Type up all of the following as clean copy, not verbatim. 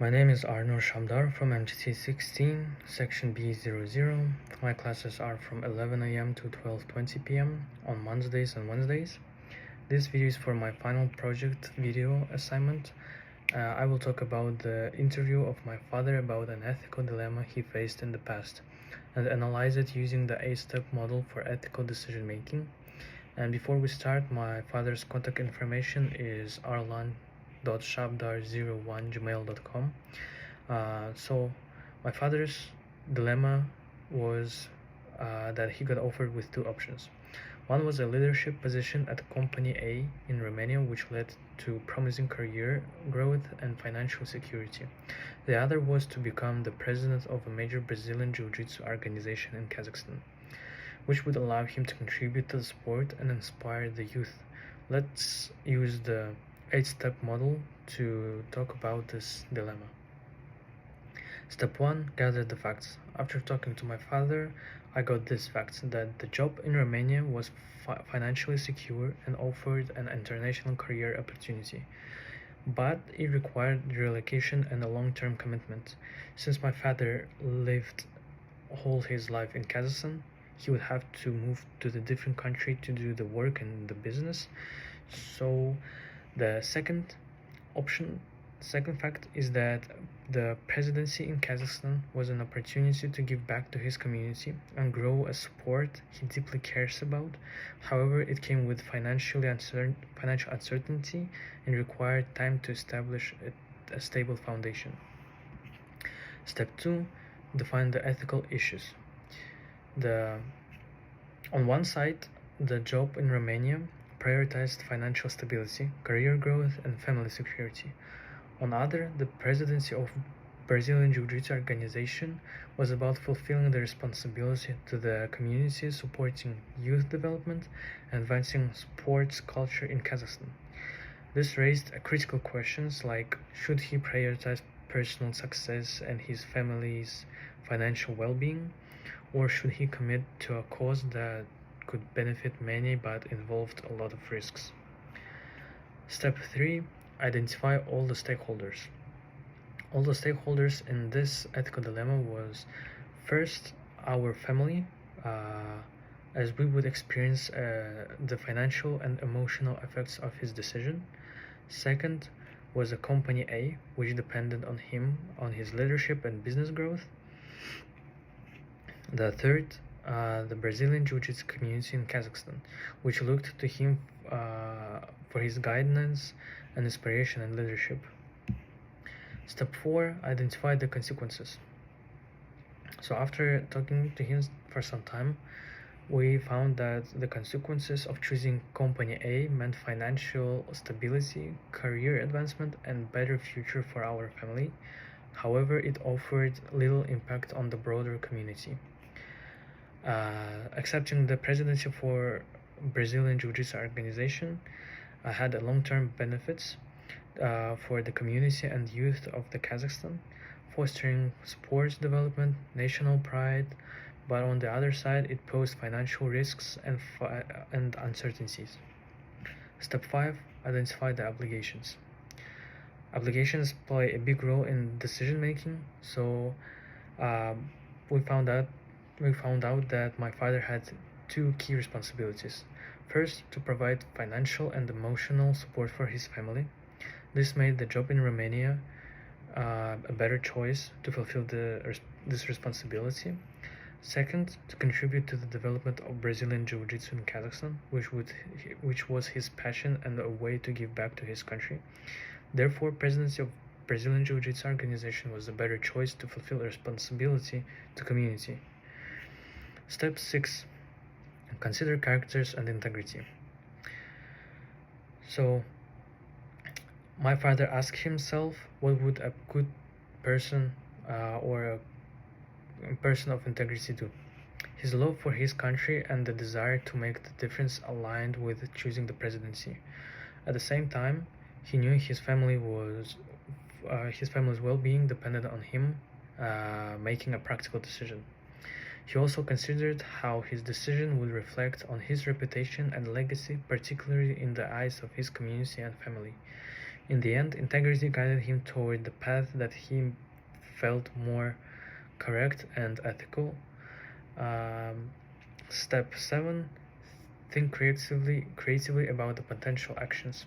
My name is Arnur Shamdar from MGT16, section B00. My classes are from 11 a.m. to 12:20 p.m. on Mondays and Wednesdays. This video is for my final project video assignment. I will talk about the interview of my father about an ethical dilemma he faced in the past and analyze it using the 8-step model for ethical decision making. And before we start, my father's contact information is arlan.shabdar01@gmail.com. So my father's dilemma was that he got offered with two options. One was a leadership position at company A in Romania, which led to promising career growth and financial security. The other was to become the president of a major Brazilian jiu-jitsu organization in Kazakhstan, which would allow him to contribute to the sport and inspire the youth. Let's use the 8-step model to talk about this dilemma. Step 1. Gather the facts. After talking to my father, I got these facts: that the job in Romania was financially secure and offered an international career opportunity, but it required relocation and a long-term commitment. Since my father lived all his life in Kazakhstan, he would have to move to the different country to do the work and the business. So the second fact is that the presidency in Kazakhstan was an opportunity to give back to his community and grow a sport he deeply cares about. However, it came with financial uncertainty and required time to establish a stable foundation. Step 2. Define the ethical issues. On one side, the job in Romania prioritized financial stability, career growth, and family security. On the other, the presidency of Brazilian Jiu-Jitsu organization was about fulfilling the responsibility to the community, supporting youth development, and advancing sports culture in Kazakhstan. This raised critical questions like, should he prioritize personal success and his family's financial well-being, or should he commit to a cause that could benefit many but involved a lot of risks? Step 3. Identify all the stakeholders. All the stakeholders in this ethical dilemma was, first, our family, as we would experience the financial and emotional effects of his decision. Second was a company A, which depended on him, on his leadership and business growth. The third, the Brazilian Jiu-Jitsu community in Kazakhstan, which looked to him for his guidance and inspiration and leadership. Step 4. Identify the consequences. So after talking to him for some time, we found that the consequences of choosing company A meant financial stability, career advancement, and better future for our family. However, it offered little impact on the broader community. Accepting the presidency for Brazilian Jiu-Jitsu organization had a long-term benefits for the community and youth of the Kazakhstan, fostering sports development, national pride, but on the other side, it posed financial risks and uncertainties. Step 5. Identify the obligations. Obligations play a big role in decision making, so we found out that my father had two key responsibilities. First, to provide financial and emotional support for his family. This made the job in Romania a better choice to fulfill this responsibility. Second, to contribute to the development of Brazilian Jiu-Jitsu in Kazakhstan, which was his passion and a way to give back to his country. Therefore, presidency of Brazilian Jiu-Jitsu organization was a better choice to fulfill responsibility to community. Step 6. Consider characters and integrity. So, my father asked himself, what would a good person or a person of integrity do? His love for his country and the desire to make the difference aligned with choosing the presidency. At the same time, he knew his family's well-being depended on him making a practical decision. He also considered how his decision would reflect on his reputation and legacy, particularly in the eyes of his community and family. In the end, integrity guided him toward the path that he felt more correct and ethical. Step 7. Think creatively about the potential actions.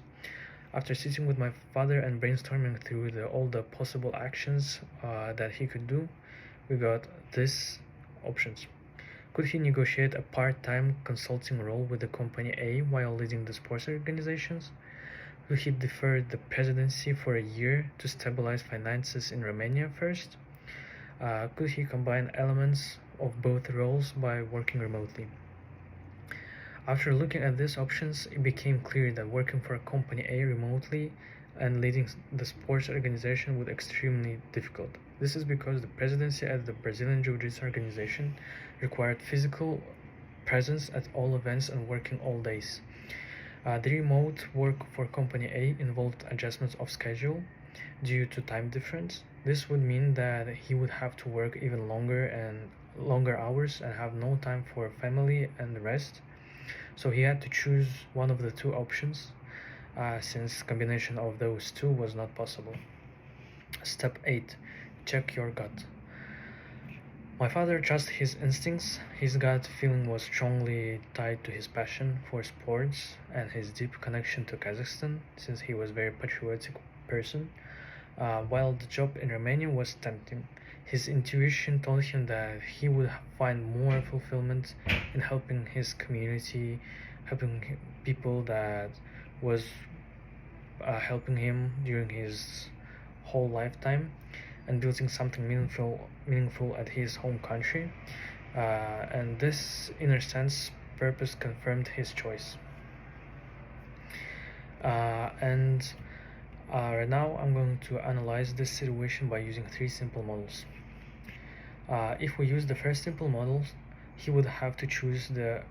After sitting with my father and brainstorming through all the possible actions that he could do, we got these options. Could he negotiate a part-time consulting role with the company A while leading the sports organizations? Could he defer the presidency for a year to stabilize finances in Romania first? Could he combine elements of both roles by working remotely? After looking at these options, it became clear that working for a company A remotely and leading the sports organization would be extremely difficult. This is because the presidency at the Brazilian Jiu-Jitsu organization required physical presence at all events and working all days. The remote work for company A involved adjustments of schedule due to time difference. This would mean that he would have to work even longer hours and have no time for family and rest. So he had to choose one of the two options, since combination of those two was not possible. Step 8. Check your gut. My father trusted his instincts. His gut feeling was strongly tied to his passion for sports and his deep connection to Kazakhstan, since he was a very patriotic person. While the job in Romania was tempting, his intuition told him that he would find more fulfillment in helping his community, helping people that was helping him during his whole lifetime, and building something meaningful at his home country. And this inner sense purpose confirmed his choice. And right now I'm going to analyze this situation by using 3 simple models. If we use the first simple model, he would have to choose to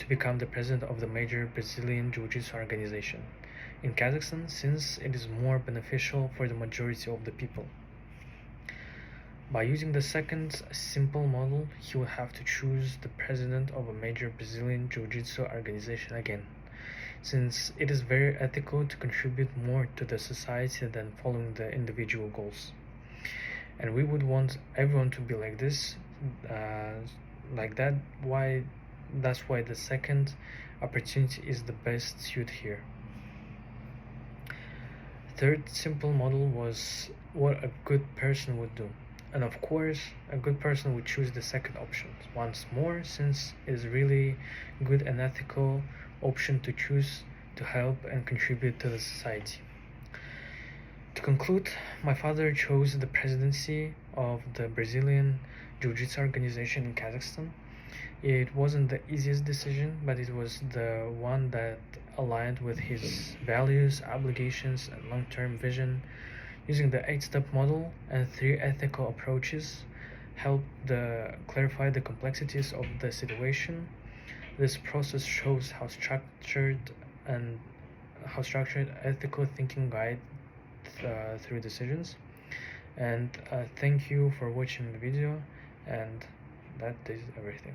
become the president of the major Brazilian Jiu-Jitsu organization in Kazakhstan, since it is more beneficial for the majority of the people. By using the second simple model, he would have to choose the president of a major Brazilian Jiu-Jitsu organization again, since it is very ethical to contribute more to the society than following the individual goals. And we would want everyone to be like this, like that. That's why the second opportunity is the best suit here. Third simple model was what a good person would do. And of course, a good person would choose the second option once more, since it is really good and ethical option to choose to help and contribute to the society. To conclude, my father chose the presidency of the Brazilian Jiu-Jitsu organization in Kazakhstan. It wasn't the easiest decision, but it was the one that aligned with his values, obligations, and long-term vision. Using the 8-step model and 3 ethical approaches helped clarify the complexities of the situation. This process shows how structured ethical thinking guide through decisions. And thank you for watching the video, and that is everything.